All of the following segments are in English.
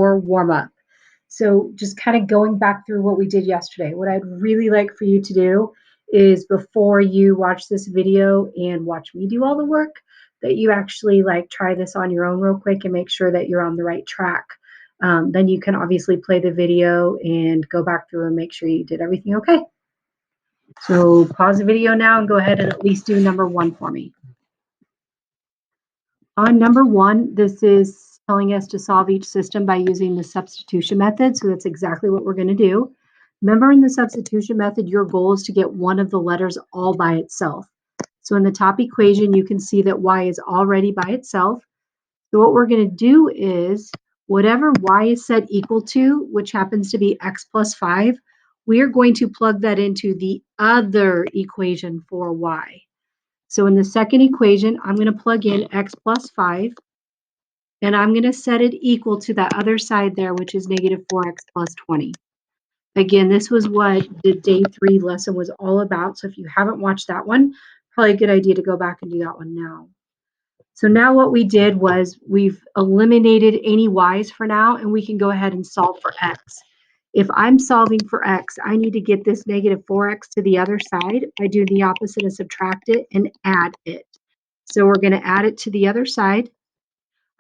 for warm up. So just kind of going back through what we did yesterday, what I'd really like for you to do is before you watch this video and watch me do all the work, that you actually like try this on your own real quick and make sure that you're on the right track. Then you can obviously play the video and go back through and make sure you did everything okay. So pause the video now and go ahead and at least do number 1 for me. On number 1, this is telling us to solve each system by using the substitution method. So that's exactly what we're going to do. Remember, in the substitution method, your goal is to get one of the letters all by itself. So in the top equation, you can see that y is already by itself. So what we're going to do is whatever y is set equal to, which happens to be x plus 5, we are going to plug that into the other equation for y. So in the second equation, I'm going to plug in x plus 5, and I'm going to set it equal to that other side there, which is negative 4x plus 20. Again, this was what the day 3 lesson was all about. So if you haven't watched that one, probably a good idea to go back and do that one now. So now what we did was we've eliminated any y's for now, and we can go ahead and solve for x. If I'm solving for x, I need to get this negative 4x to the other side by doing the opposite and subtract it and add it. So we're going to add it to the other side.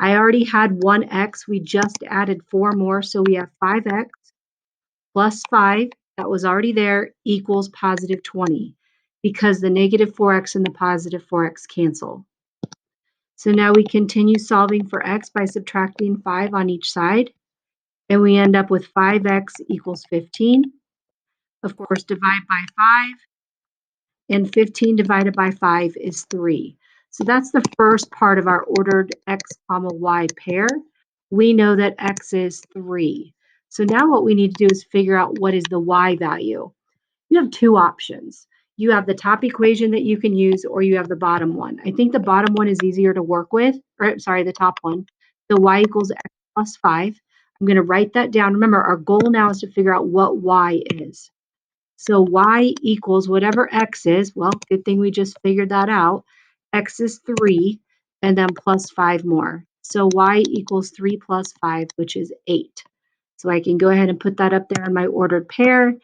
I already had 1x. We just added 4 more, so we have 5x plus 5, that was already there, equals positive 20, because the negative 4x and the positive 4x cancel. So now we continue solving for x by subtracting 5 on each side, and we end up with 5x equals 15. Of course, divide by 5, and 15 divided by 5 is 3. So that's the first part of our ordered x comma y pair. We know that x is 3. So now what we need to do is figure out what is the y value. You have 2 options. You have the top equation that you can use, or you have the bottom one. I think the bottom one is easier to work with, or sorry, the top one. So y equals x plus 5. I'm going to write that down. Remember, our goal now is to figure out what y is. So y equals whatever x is. Well, good thing we just figured that out. X is 3, and then plus 5 more. So y equals 3 plus 5, which is 8. So I can go ahead and put that up there in my ordered pair.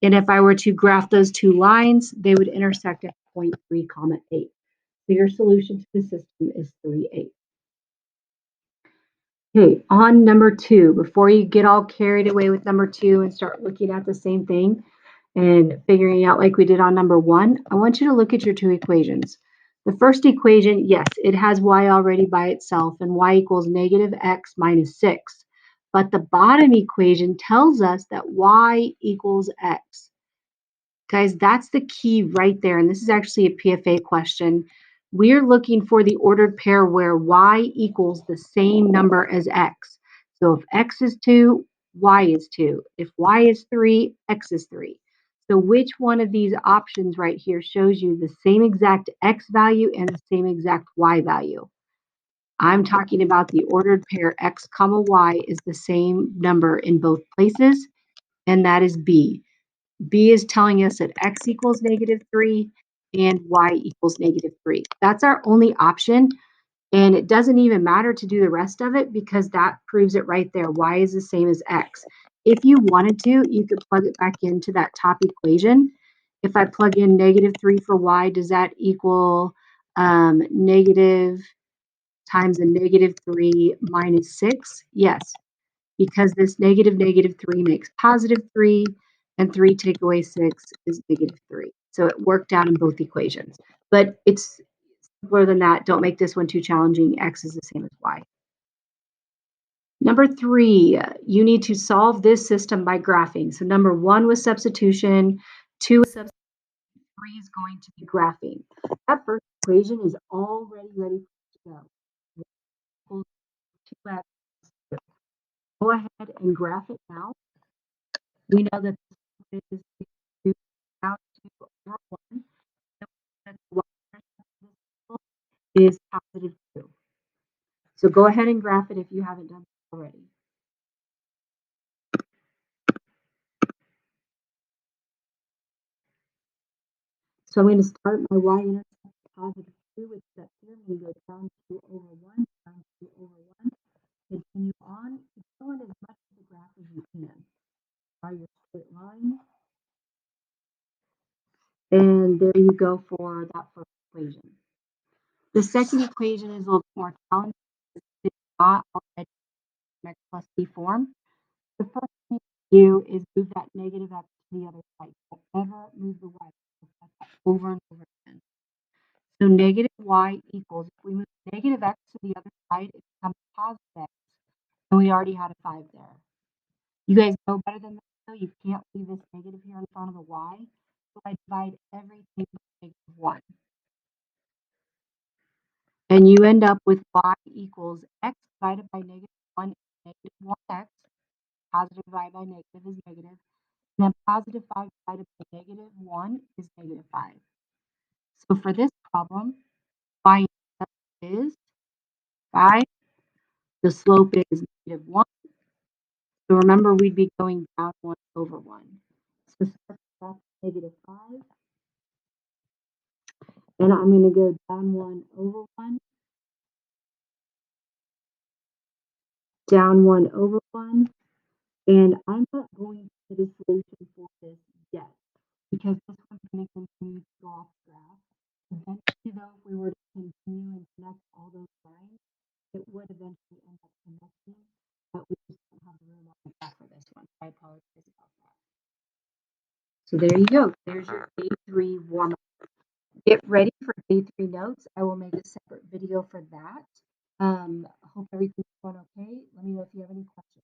And if I were to graph those 2 lines, they would intersect at 0.3, 8. So your solution to the system is 3, 8. Okay, on number 2, before you get all carried away with number 2 and start looking at the same thing and figuring out like we did on number 1, I want you to look at your 2 equations. The first equation, yes, it has y already by itself, and y equals negative x minus 6. But the bottom equation tells us that y equals x. Guys, that's the key right there. And this is actually a PFA question. We're looking for the ordered pair where y equals the same number as x. So if x is 2, y is 2. If y is 3, x is 3. So which one of these options right here shows you the same exact x value and the same exact y value? I'm talking about the ordered pair x comma y is the same number in both places, and that is B. B is telling us that x equals negative 3 and y equals negative 3. That's our only option, and it doesn't even matter to do the rest of it because that proves it right there. Y is the same as x. If you wanted to, you could plug it back into that top equation. If I plug in negative 3 for y, does that equal negative times a negative 3 minus 6? Yes, because this negative 3 makes positive 3, and 3 take away 6 is negative 3. So it worked out in both equations. But it's simpler than that. Don't make this one too challenging. X is the same as Y. Number 3, you need to solve this system by graphing. So number 1 was substitution, 2 is substitution, 3 is going to be graphing. That first equation is already ready to go. Go ahead and graph it now. We know that this is 2 out to over 1. That y is positive 2. So go ahead and graph it if you haven't done it already. So I'm going to start my y-intercept positive 2, which is up here. I'm going to go down 2 over 1, down 2 over 1. Continue on. Going as And there you go for that first equation. The second equation is a little bit more challenging. It's not already in x plus b form. The first thing you do is move that negative x to the other side. Don't ever move the y. Over and over again. So negative y equals, if we move negative x to the other side, it becomes positive x. And we already had a 5 there. You guys know better than this, though. You can't leave this negative here in front of the y. So I divide everything by negative 1. And you end up with y equals x divided by negative 1 is negative 1x. Positive divided by negative is negative. And then positive 5 divided by negative 1 is negative 5. So for this problem, y is 5. The slope is negative 1. So remember, we'd be going down 1 over 1. So start off negative 5. And I'm going to go down 1 over 1. Down 1 over 1. And I'm not going to the solution for this yet, because this one's going to continue to go off the graph. Eventually, though, if we were to continue and connect all those lines, it would eventually end up connecting, but we just don't have the room on the graph for this one. I apologize about that. So there you go. There's your day 3 warm-up. Get ready for day 3 notes. I will make a separate video for that. Hope everything's going okay. Let me know if you have any questions.